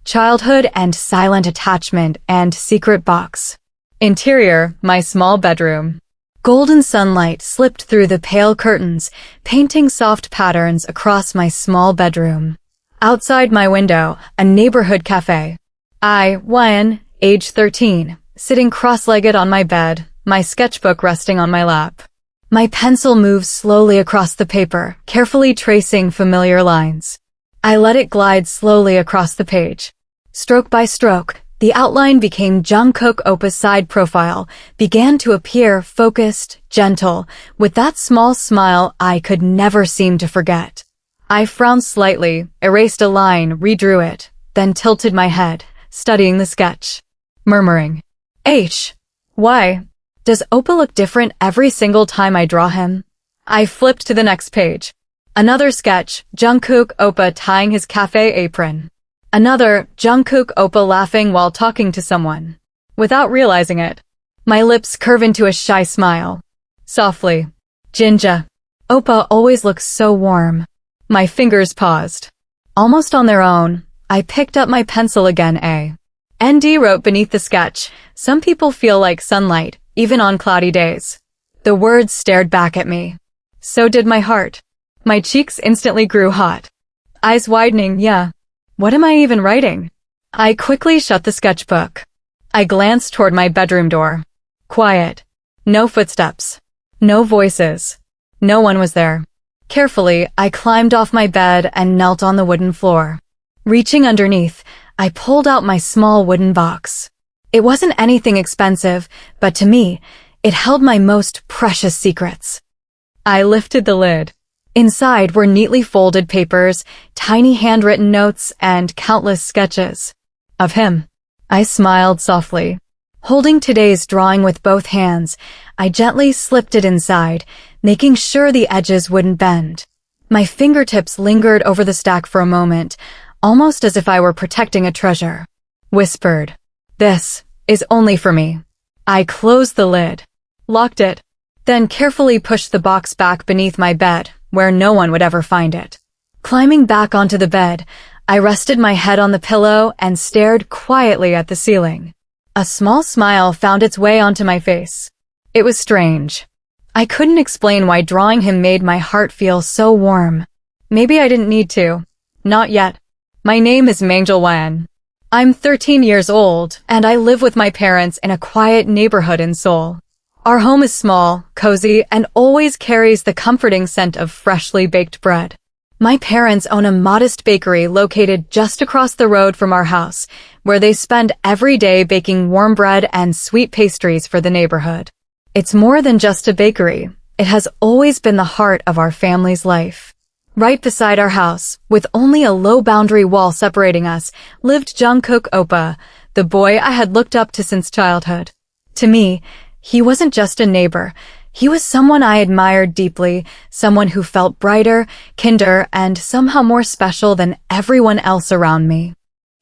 Childhood and silent attachment and secret box. Interior, my small bedroom. Golden sunlight slipped through the pale curtains, painting soft patterns across my small bedroom. Outside my window, a neighborhood cafe. I, Wyan, age 13, sitting cross-legged on my bed, my sketchbook resting on my lap. My pencil moves slowly across the paper, carefully tracing familiar lines. I let it glide slowly across the page. Stroke by stroke, the outline became Jungkook Oppa's side profile, began to appear focused, gentle, with that small smile I could never seem to forget. I frowned slightly, erased a line, redrew it, then tilted my head, studying the sketch, murmuring, why? Does Oppa look different every single time I draw him? I flipped to the next page. Another sketch, Jungkook Oppa tying his cafe apron. Another, Jungkook Oppa laughing while talking to someone. Without realizing it, my lips curve into a shy smile. Softly, Jinja. Oppa always looks so warm. My fingers paused. Almost on their own, I picked up my pencil again. ND wrote beneath the sketch, some people feel like sunlight, even on cloudy days. The words stared back at me. So did my heart. My cheeks instantly grew hot. Eyes widening, yeah. What am I even writing? I quickly shut the sketchbook. I glanced toward my bedroom door. Quiet. No footsteps. No voices. No one was there. Carefully, I climbed off my bed and knelt on the wooden floor. Reaching underneath, I pulled out my small wooden box. It wasn't anything expensive, but to me, it held my most precious secrets. I lifted the lid. Inside were neatly folded papers, tiny handwritten notes, and countless sketches. Of him. I smiled softly. Holding today's drawing with both hands, I gently slipped it inside, making sure the edges wouldn't bend. My fingertips lingered over the stack for a moment, almost as if I were protecting a treasure. Whispered, "This is only for me." I closed the lid, locked it, then carefully pushed the box back beneath my bed, where no one would ever find it. Climbing back onto the bed, I rested my head on the pillow and stared quietly at the ceiling. A small smile found its way onto my face. It was strange. I couldn't explain why drawing him made my heart feel so warm. Maybe I didn't need to. Not yet. My name is Mangjul Wan. I'm 13 years old, and I live with my parents in a quiet neighborhood in Seoul. Our home is small, cozy, and always carries the comforting scent of freshly baked bread. My parents own a modest bakery located just across the road from our house, where they spend every day baking warm bread and sweet pastries for the neighborhood. It's more than just a bakery. It has always been the heart of our family's life. Right beside our house, with only a low boundary wall separating us, lived Jungkook Oppa, the boy I had looked up to since childhood. To me, he wasn't just a neighbor. He was someone I admired deeply, someone who felt brighter, kinder, and somehow more special than everyone else around me.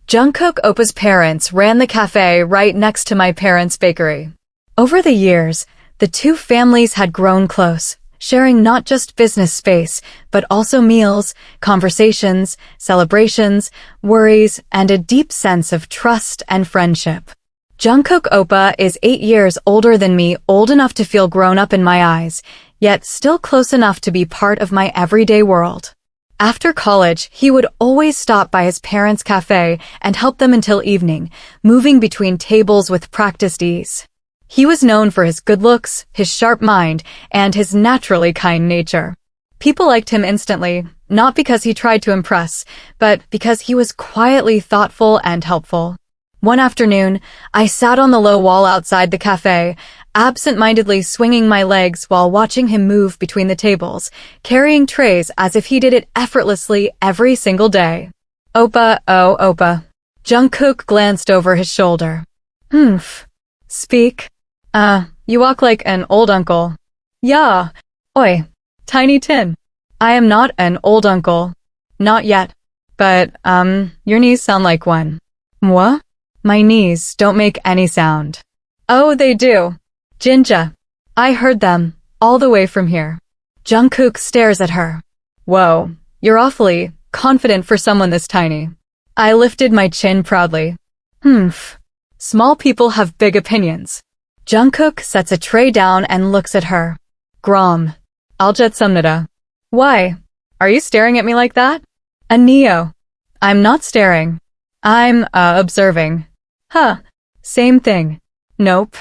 Jungkook Oppa's parents ran the cafe right next to my parents' bakery. Over the years, the two families had grown close, sharing not just business space, but also meals, conversations, celebrations, worries, and a deep sense of trust and friendship. Jungkook Oppa is 8 years older than me, old enough to feel grown up in my eyes, yet still close enough to be part of my everyday world. After college, he would always stop by his parents' cafe and help them until evening, moving between tables with practiced ease. He was known for his good looks, his sharp mind, and his naturally kind nature. People liked him instantly, not because he tried to impress, but because he was quietly thoughtful and helpful. One afternoon, I sat on the low wall outside the cafe, absent-mindedly swinging my legs while watching him move between the tables, carrying trays as if he did it effortlessly every single day. "Oppa, oh Oppa." Jungkook glanced over his shoulder. Humph. Speak. You walk like an old uncle. Yeah. Oi. Tiny Tin. I am not an old uncle. Not yet. But, your knees sound like one. What? My knees don't make any sound. Oh, they do. Jinja. I heard them, all the way from here. Jungkook stares at her. Whoa, you're awfully confident for someone this tiny. I lifted my chin proudly. Humph. Small people have big opinions. Jungkook sets a tray down and looks at her. Grom. I'll jet samnida. Why? Are you staring at me like that? A Neo. I'm not staring. I'm, observing. Huh. Same thing. Nope.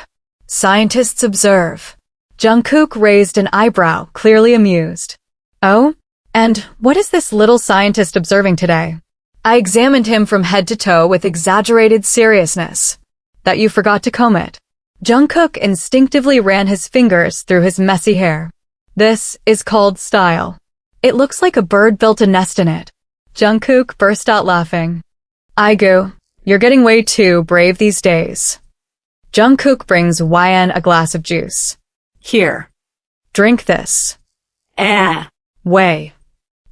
Scientists observe. Jungkook raised an eyebrow, clearly amused. Oh? And what is this little scientist observing today? I examined him from head to toe with exaggerated seriousness. That you forgot to comb it. Jungkook instinctively ran his fingers through his messy hair. This is called style. It looks like a bird built a nest in it. Jungkook burst out laughing. Aigu, you're getting way too brave these days. Jungkook brings YN a glass of juice. Here. Drink this. Way.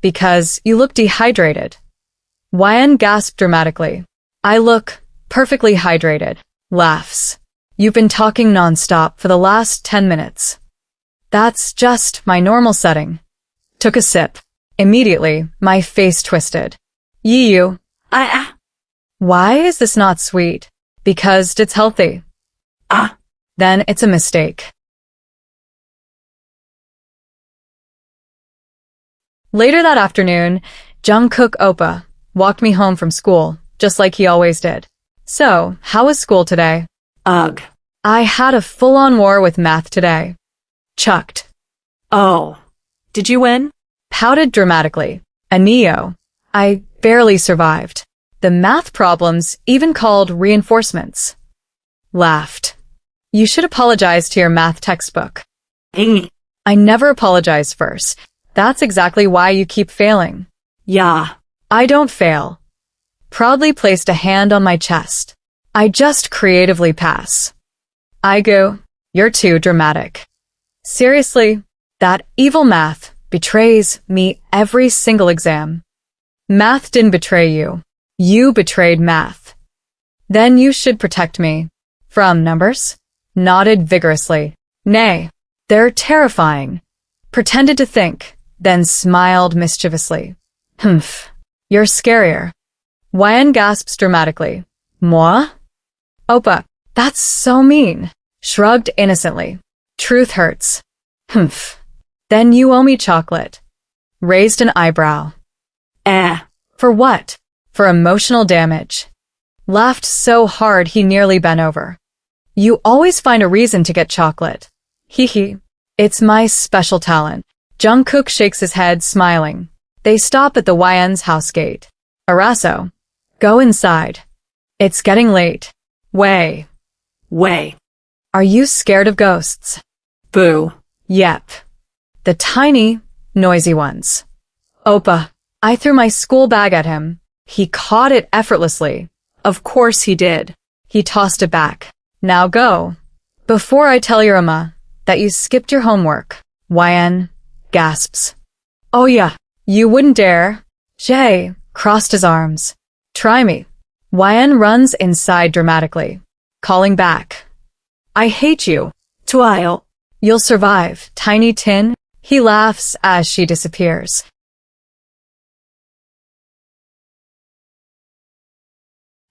Because you look dehydrated. YN gasped dramatically. I look perfectly hydrated. Laughs. You've been talking nonstop for the last 10 minutes. That's just my normal setting. Took a sip. Immediately, my face twisted. You. Why is this not sweet? Because it's healthy. Then it's a mistake. Later that afternoon, Jungkook Oppa walked me home from school, just like he always did. So, how was school today? Ugh. I had a full-on war with math today. Chucked. Oh. Did you win? Pouted dramatically. A Neo. I barely survived. The math problems even called reinforcements. Laughed. You should apologize to your math textbook. I never apologize first. That's exactly why you keep failing. Yeah. I don't fail. Proudly placed a hand on my chest. I just creatively pass. Aigu, you're too dramatic. Seriously, that evil math betrays me every single exam. Math didn't betray you. You betrayed math. Then you should protect me. From numbers? Nodded vigorously. Nay, they're terrifying. Pretended to think, then smiled mischievously. Humph, you're scarier. YN gasps dramatically. Moi? Oppa, that's so mean. Shrugged innocently. Truth hurts. Humph. Then you owe me chocolate. Raised an eyebrow. For what? For emotional damage. Laughed so hard he nearly bent over. You always find a reason to get chocolate. Hee. It's my special talent. Jungkook shakes his head, smiling. They stop at the YN's house gate. Araso. Go inside. It's getting late. Way. Are you scared of ghosts? Boo. Yep. The tiny, noisy ones. Oppa. I threw my school bag at him. He caught it effortlessly. Of course he did. He tossed it back. Now go. Before I tell your Amma that you skipped your homework. YN gasps. Oh yeah, you wouldn't dare. Jay crossed his arms. Try me. YN runs inside dramatically, calling back. I hate you. Twile. You'll survive, Tiny Tin. He laughs as she disappears.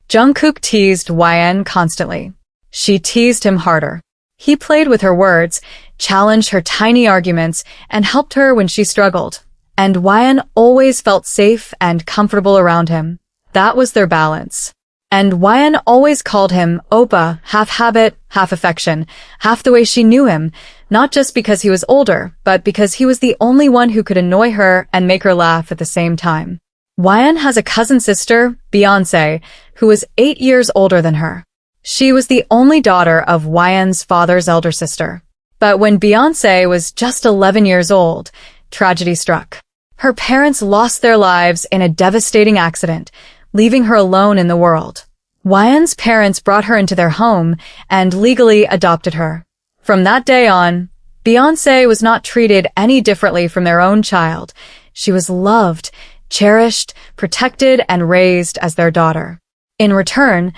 Jungkook teased YN constantly. She teased him harder. He played with her words, challenged her tiny arguments, and helped her when she struggled. And YN always felt safe and comfortable around him. That was their balance. And YN always called him Oppa, half habit, half affection, half the way she knew him, not just because he was older, but because he was the only one who could annoy her and make her laugh at the same time. YN has a cousin sister, Beyonce, who is 8 years older than her. She was the only daughter of YN's father's elder sister. But when Beyonce was just 11 years old, tragedy struck. Her parents lost their lives in a devastating accident, leaving her alone in the world. YN's parents brought her into their home and legally adopted her. From that day on, Beyoncé was not treated any differently from their own child. She was loved, cherished, protected, and raised as their daughter. In return,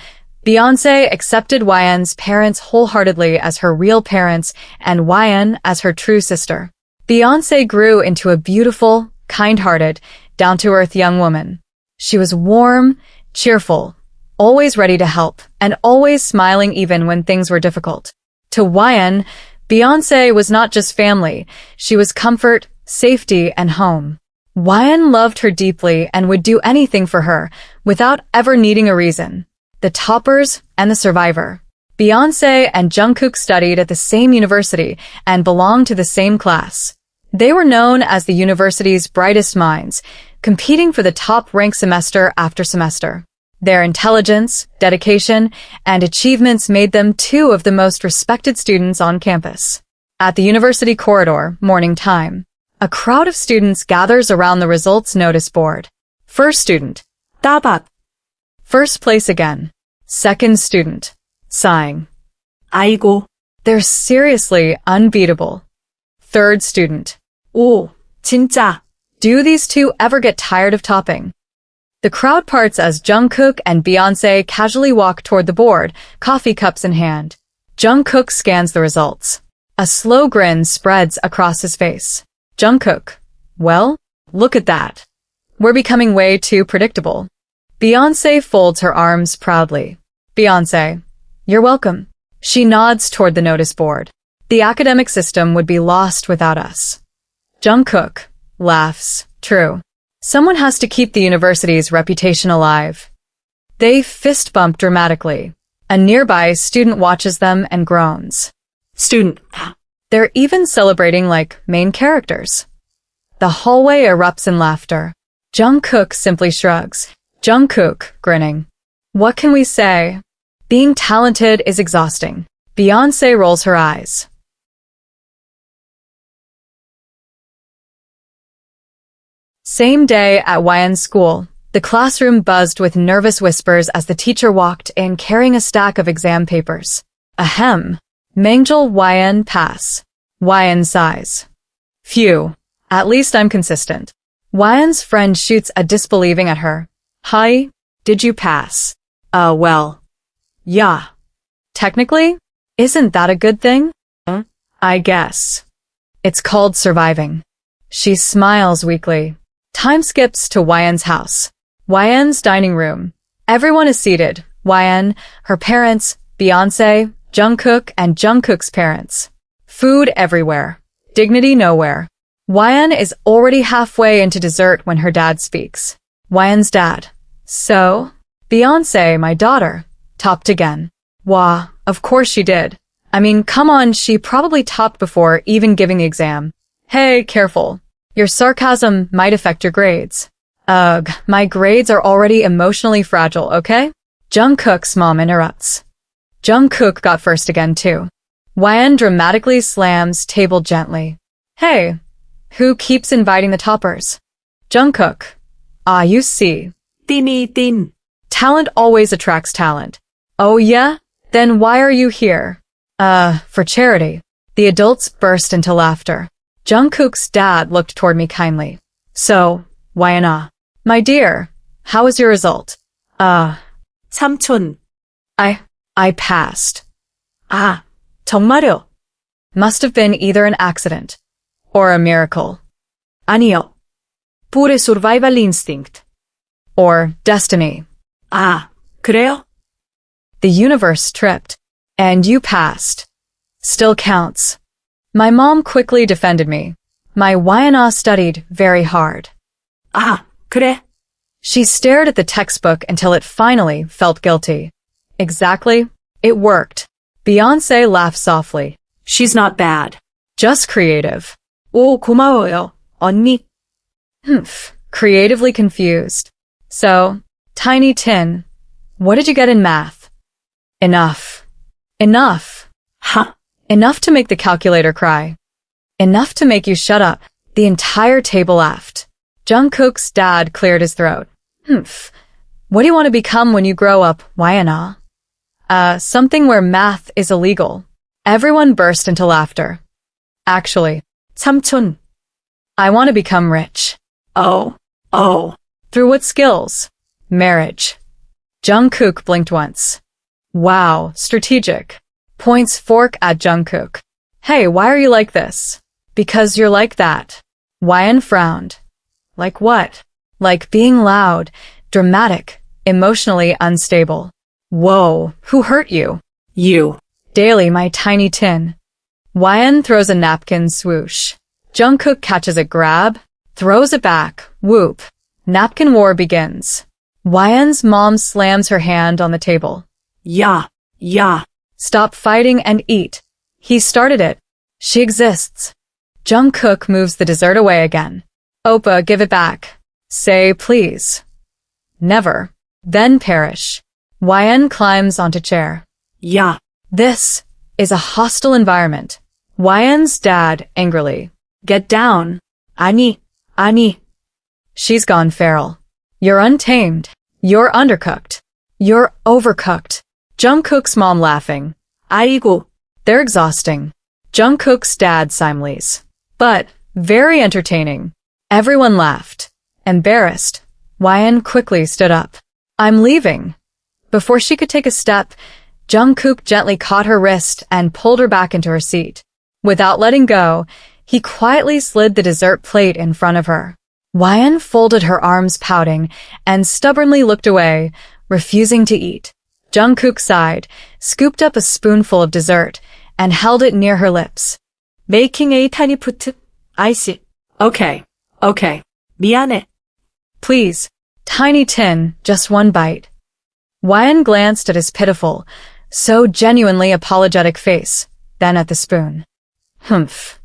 Beyoncé accepted YN's parents wholeheartedly as her real parents and YN as her true sister. Beyoncé grew into a beautiful, kind-hearted, down-to-earth young woman. She was warm, cheerful, always ready to help, and always smiling even when things were difficult. To YN, Beyoncé was not just family, she was comfort, safety, and home. YN loved her deeply and would do anything for her, without ever needing a reason. The toppers and the survivor. Beyoncé and Jungkook studied at the same university and belonged to the same class. They were known as the university's brightest minds, competing for the top rank semester after semester. Their intelligence, dedication, and achievements made them two of the most respected students on campus. At the university corridor, morning time, a crowd of students gathers around the results notice board. First student, 따박. First place again. Second student, sighing. 아이고. They're seriously unbeatable. Third student, 오, 진짜. Do these two ever get tired of topping? The crowd parts as Jungkook and Beyoncé casually walk toward the board, coffee cups in hand. Jungkook scans the results. A slow grin spreads across his face. Jungkook, well, look at that. We're becoming way too predictable. Beyoncé folds her arms proudly. Beyoncé, you're welcome. She nods toward the notice board. The academic system would be lost without us. Jungkook laughs. True. Someone has to keep the university's reputation alive. They fist bump dramatically. A nearby student watches them and groans. Student. They're even celebrating like main characters. The hallway erupts in laughter. Jungkook simply shrugs. Jungkook, grinning. What can we say? Being talented is exhausting. Beyoncé rolls her eyes. Same day at YN's school, the classroom buzzed with nervous whispers as the teacher walked in carrying a stack of exam papers. Ahem. Mangjul YN pass. YN sighs. Phew. At least I'm consistent. YN's friend shoots a disbelieving at her. Hi, did you pass? Well. Yeah. Technically, isn't that a good thing? I guess. It's called surviving. She smiles weakly. Time skips to YN's house. YN's dining room. Everyone is seated. YN, her parents, Beyoncé, Jungkook, and Jungkook's parents. Food everywhere. Dignity nowhere. YN is already halfway into dessert when her dad speaks. YN's dad. So? Beyoncé, my daughter, topped again. Wah, of course she did. I mean, come on, she probably topped before even giving the exam. Hey, careful. Your sarcasm might affect your grades. Ugh, my grades are already emotionally fragile, okay? Jungkook's mom interrupts. Jungkook got first again, too. YN dramatically slams table gently. Hey, who keeps inviting the toppers? Jungkook. Ah, you see. Tin. Talent always attracts talent. Oh yeah? Then why are you here? For charity. The adults burst into laughter. Jungkook's dad looked toward me kindly. So, YN아. My dear, how was your result? 삼촌. I passed. 아, 정말요? Must have been either an accident or a miracle. 아니요. Pure survival instinct. Or destiny. 그래요? The universe tripped. And you passed. Still counts. My mom quickly defended me. My YNA studied very hard. 그래? She stared at the textbook until it finally felt guilty. Exactly. It worked. Beyoncé laughed softly. She's not bad. Just creative. 오, 고마워요, 언니. Creatively confused. So, Tiny Tin, what did you get in math? Enough. Enough. Huh? Enough to make the calculator cry. Enough to make you shut up. The entire table laughed. Jungkook's dad cleared his throat. What do you want to become when you grow up, Wayana? Something where math is illegal. Everyone burst into laughter. Actually, 삼촌. I want to become rich. Oh. Through what skills? Marriage. Jungkook blinked once. Wow, strategic. Points fork at Jungkook. Hey, why are you like this? Because you're like that. Wyan frowned. Like what? Like being loud, dramatic, emotionally unstable. Whoa, who hurt you? You. Daily, my tiny tin. Wyan throws a napkin swoosh. Jungkook catches a grab, throws it back, whoop. Napkin war begins. Wyan's mom slams her hand on the table. Yeah. Stop fighting and eat. He started it. She exists. Jungkook moves the dessert away again. Oppa, give it back. Say please. Never. Then perish. Wyan climbs onto chair. Yeah. This is a hostile environment. Wyan's dad angrily. Get down. 아니. She's gone feral. You're untamed. You're undercooked. You're overcooked. Jungkook's mom laughing. 아이고. They're exhausting. Jungkook's dad Simleys. But very entertaining. Everyone laughed. Embarrassed, Wyan quickly stood up. I'm leaving. Before she could take a step, Jungkook gently caught her wrist and pulled her back into her seat. Without letting go, he quietly slid the dessert plate in front of her. Wyan folded her arms pouting and stubbornly looked away, refusing to eat. Jungkook sighed, scooped up a spoonful of dessert, and held it near her lips. Making a tiny put. I see. Okay. 미안해. Please. Tiny tin, just one bite. Wyan glanced at his pitiful, so genuinely apologetic face, then at the spoon. Humph.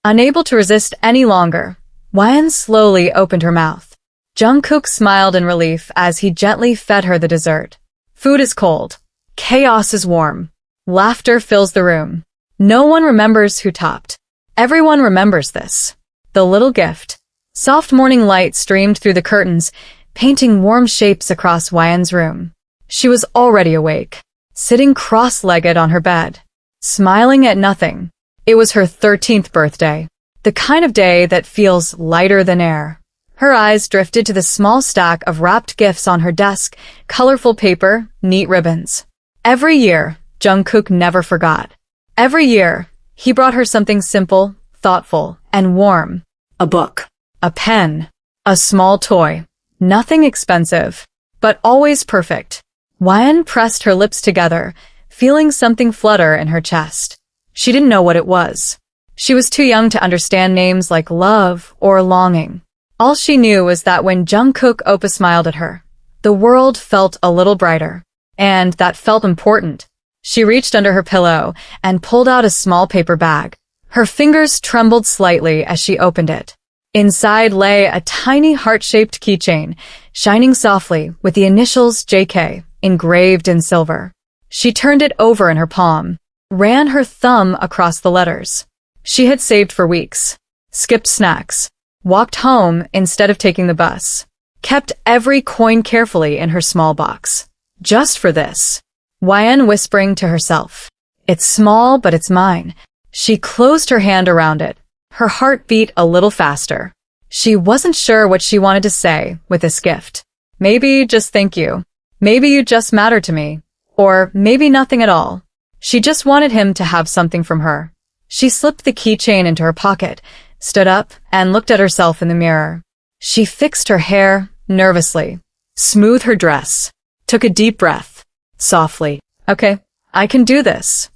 Unable to resist any longer, Wyan slowly opened her mouth. Jungkook smiled in relief as he gently fed her the dessert. Food is cold. Chaos is warm. Laughter fills the room. No one remembers who topped. Everyone remembers this. The little gift. Soft morning light streamed through the curtains, painting warm shapes across Wyan's room. She was already awake, sitting cross-legged on her bed, smiling at nothing. It was her 13th birthday, the kind of day that feels lighter than air. Her eyes drifted to the small stack of wrapped gifts on her desk, colorful paper, neat ribbons. Every year, Jungkook never forgot. Every year, he brought her something simple, thoughtful, and warm. A book. A pen. A small toy. Nothing expensive, but always perfect. Wyan pressed her lips together, feeling something flutter in her chest. She didn't know what it was. She was too young to understand names like love or longing. All she knew was that when Jungkook Oppa smiled at her, the world felt a little brighter. And that felt important. She reached under her pillow and pulled out a small paper bag. Her fingers trembled slightly as she opened it. Inside lay a tiny heart-shaped keychain, shining softly with the initials JK engraved in silver. She turned it over in her palm, ran her thumb across the letters. She had saved for weeks, skipped snacks, walked home instead of taking the bus, kept every coin carefully in her small box. Just for this. Wyan whispering to herself. It's small, but it's mine. She closed her hand around it. Her heart beat a little faster. She wasn't sure what she wanted to say with this gift. Maybe just thank you. Maybe you just matter to me. Or maybe nothing at all. She just wanted him to have something from her. She slipped the keychain into her pocket, stood up, and looked at herself in the mirror. She fixed her hair nervously, smoothed her dress, took a deep breath, softly. Okay, I can do this.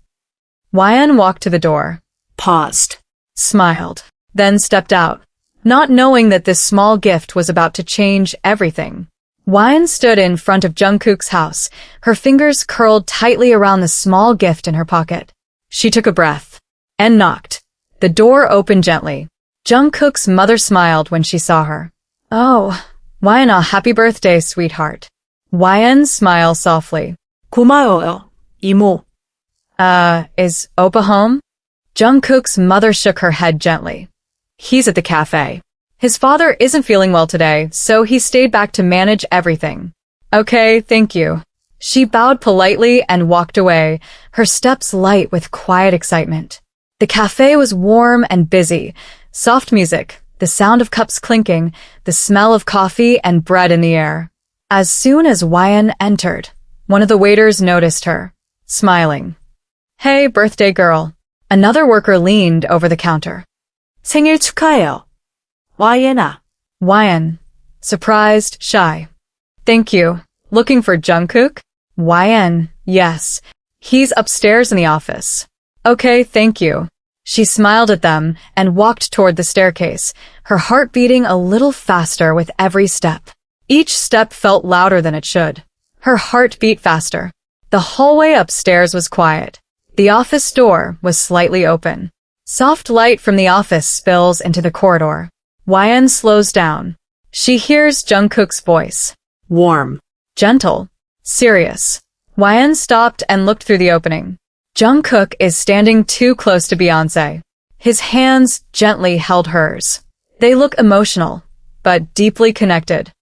Wyan walked to the door, paused, smiled, then stepped out, not knowing that this small gift was about to change everything. Wyan stood in front of Jungkook's house, her fingers curled tightly around the small gift in her pocket. She took a breath and knocked. The door opened gently. Jungkook's mother smiled when she saw her. Oh, Wyan, happy birthday, sweetheart. Wyan smiled softly. 고마워요, 이모. Is Oppa home? Jungkook's mother shook her head gently. He's at the cafe. His father isn't feeling well today, so he stayed back to manage everything. Okay, thank you. She bowed politely and walked away, her steps light with quiet excitement. The cafe was warm and busy. Soft music, the sound of cups clinking, the smell of coffee and bread in the air. As soon as Wyan entered, one of the waiters noticed her, smiling. Hey, birthday girl. Another worker leaned over the counter. 생일 축하해요. Wyan아. Wyan, surprised, shy. Thank you. Looking for Jungkook? Wyan, yes. He's upstairs in the office. Okay, thank you. She smiled at them and walked toward the staircase, her heart beating a little faster with every step. Each step felt louder than it should. Her heart beat faster. The hallway upstairs was quiet. The office door was slightly open. Soft light from the office spills into the corridor. Wyan slows down. She hears Jungkook's voice. Warm. Gentle. Serious. Wyan stopped and looked through the opening. Jungkook is standing too close to Beyoncé. His hands gently held hers. They look emotional, but deeply connected.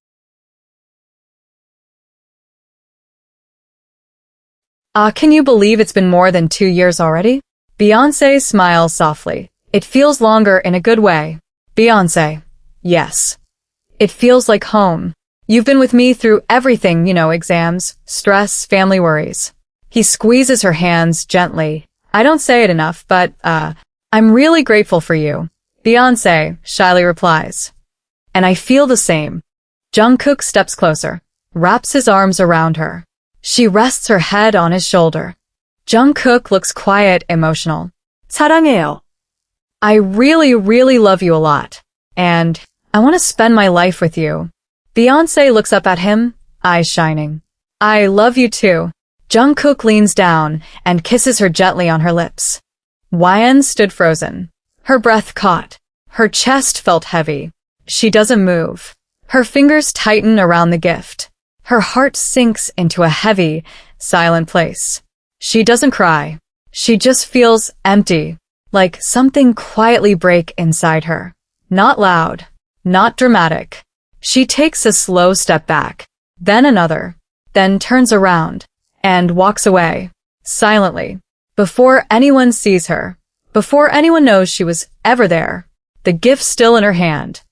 Can you believe it's been more than 2 years already? Beyoncé smiles softly. It feels longer in a good way. Beyoncé. Yes. It feels like home. You've been with me through everything, exams, stress, family worries. He squeezes her hands gently. I don't say it enough, but, I'm really grateful for you. Beyoncé shyly replies. And I feel the same. Jungkook steps closer, wraps his arms around her. She rests her head on his shoulder. Jungkook looks quiet, emotional. 사랑해요. I really, really love you a lot. And I want to spend my life with you. Beyoncé looks up at him, eyes shining. I love you too. Jungkook leans down and kisses her gently on her lips. Wyan stood frozen. Her breath caught. Her chest felt heavy. She doesn't move. Her fingers tighten around the gift. Her heart sinks into a heavy, silent place. She doesn't cry. She just feels empty, like something quietly break inside her. Not loud, not dramatic. She takes a slow step back, then another, then turns around and walks away, silently, before anyone sees her, before anyone knows she was ever there, the gift still in her hand.